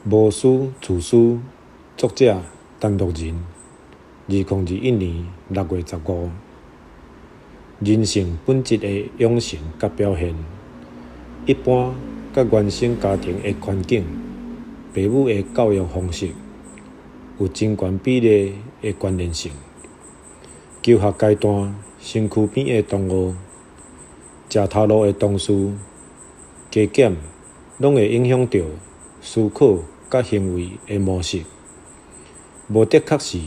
无私自私，作者单独人，2021年6月15。人性本质的养成甲表现，一般甲原生家庭的环境、父母的教育方式有真悬比例的关联性。求学阶段，身躯边的同学、食头路的同事、加减，拢会影响到思考甲行为的模式，无的确是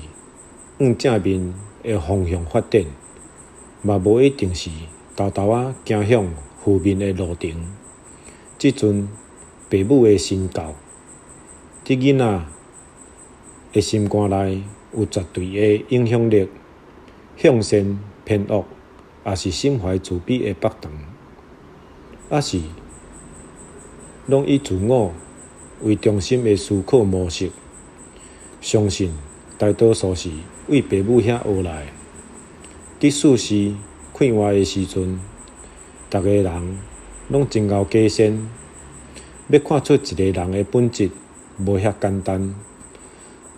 往正面的方向发展，嘛无一定是偷偷行向负面的路程。即阵父母的身教，伫囡仔的心肝内有绝对的影响力，向善偏恶，也是心怀自卑的北唐，也是拢以自我为中心的思考模式。相信大多数是为父母遐学来的。伫世事快活的时阵，逐个人拢真够加善。要看出一个人的本质无遐简单。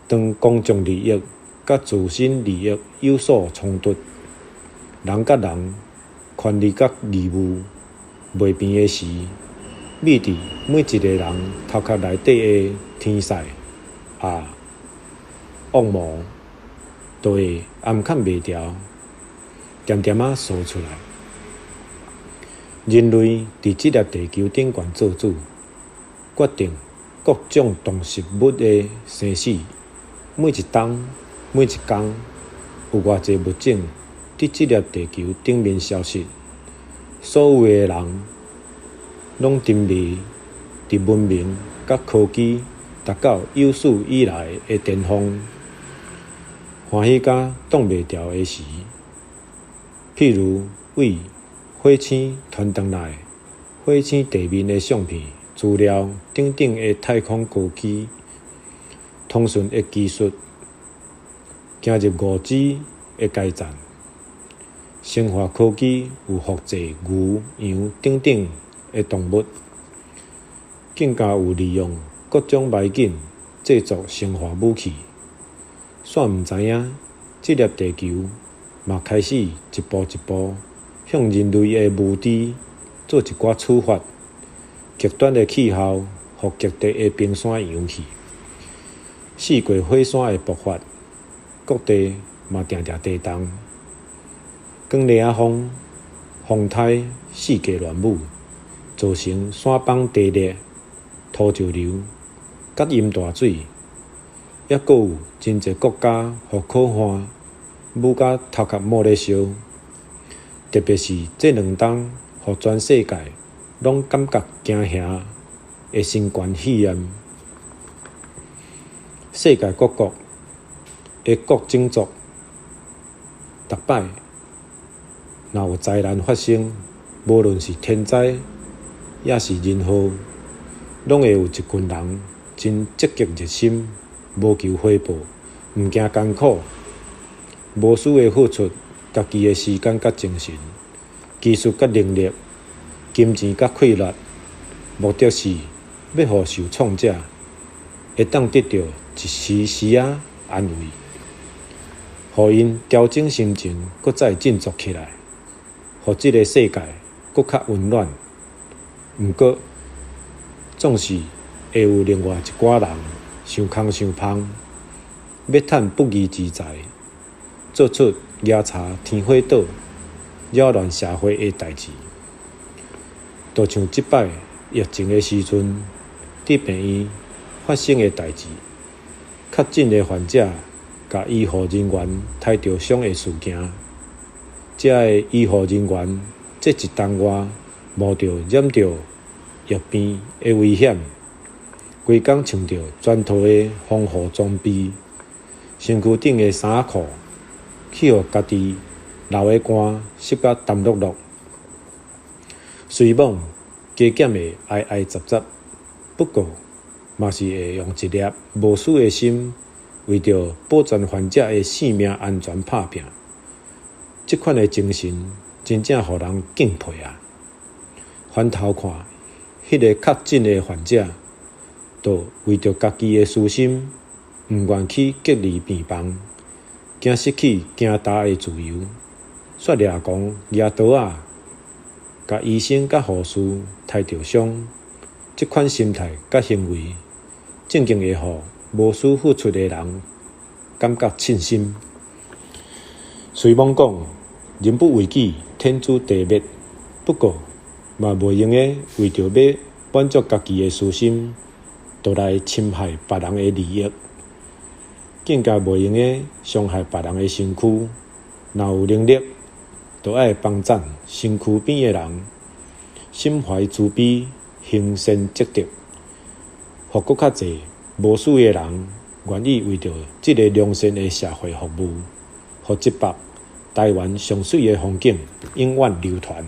当公众利益甲自身利益有所冲突，人甲人、权利甲义务袂平的时，秘伫每一个人头壳内底的天使恶魔，都会暗藏袂牢，点点说出来。人类伫这粒地球顶悬做主，决定各种动植物的生死。每一冬、每一工，有偌济物种伫这粒地球顶面消失。所有的人拢沉迷伫文明甲科技达到有史以来的巅峰，欢喜甲挡袂牢的时，譬如为火星传回来火星地面的相片、资料等等的太空科技、通讯的技术，进入5G的阶段。生化科技有复制牛、羊等等的动物，更加有利用各种媒介制作生化武器。煞毋知影，这粒地球嘛开始一步一步向人类的无知做一寡处罚。极端的气候和极地的冰山扬起，四季火山的爆发，各地嘛定定地动。光烈风、风台四界乱舞，造成山崩地裂、土石流、甲淹大水，还佫有真侪国家和可汗舞甲头壳冒咧烧。特别是这2冬，互全世界拢感觉惊吓的新冠肺炎。世界各国的各种族，逐摆若有灾难发生，无论是天灾，也是人祸，拢会有一群人真积极热心，无求回报，毋惊艰苦，无私的付出家己的时间甲精神、技术甲能力、金钱甲快乐，目的是要互受创者会当得到一时时安慰，互因调整心情，搁再振作起来。互这个世界搁较温暖，毋过总是会有另外一寡人伤空伤芳，要趁不义之财，做出野茶天火岛、扰乱社会的代志。就像即摆疫情的时阵，伫病院发生的代志，确诊的患者甲医护人员刣着伤的事件。这个医护人员这一冬外冒着染着疫病的危险，规工穿着全套的防护装备，身躯顶的衫裤去互家己流的汗湿甲澹漉漉，虽猛加减的挨挨杂杂，不过嘛是会用一粒无私的心，为着保全患者的性命安全拍拼。这款的精神真正互人敬佩啊！翻头看，迄个确诊的患者，就为着家己的私心，毋愿去隔离病房，惊失去行踏的自由，却掠狂举刀啊，甲医生甲护士刣着伤。即款心态甲行为，正经会互无私付出的人感觉凊心。随网讲，人不为己，天诛地灭。不过，嘛袂用个为着要满足家己的私心，就来侵害别人的利益，更加袂用个伤害别人的身躯。若有能力，就爱帮赞身躯边的人，心怀慈悲，行善积德，互搁较侪无私的人愿意为着即个良善的社会服务，互即幅台湾上水的风景永远流传。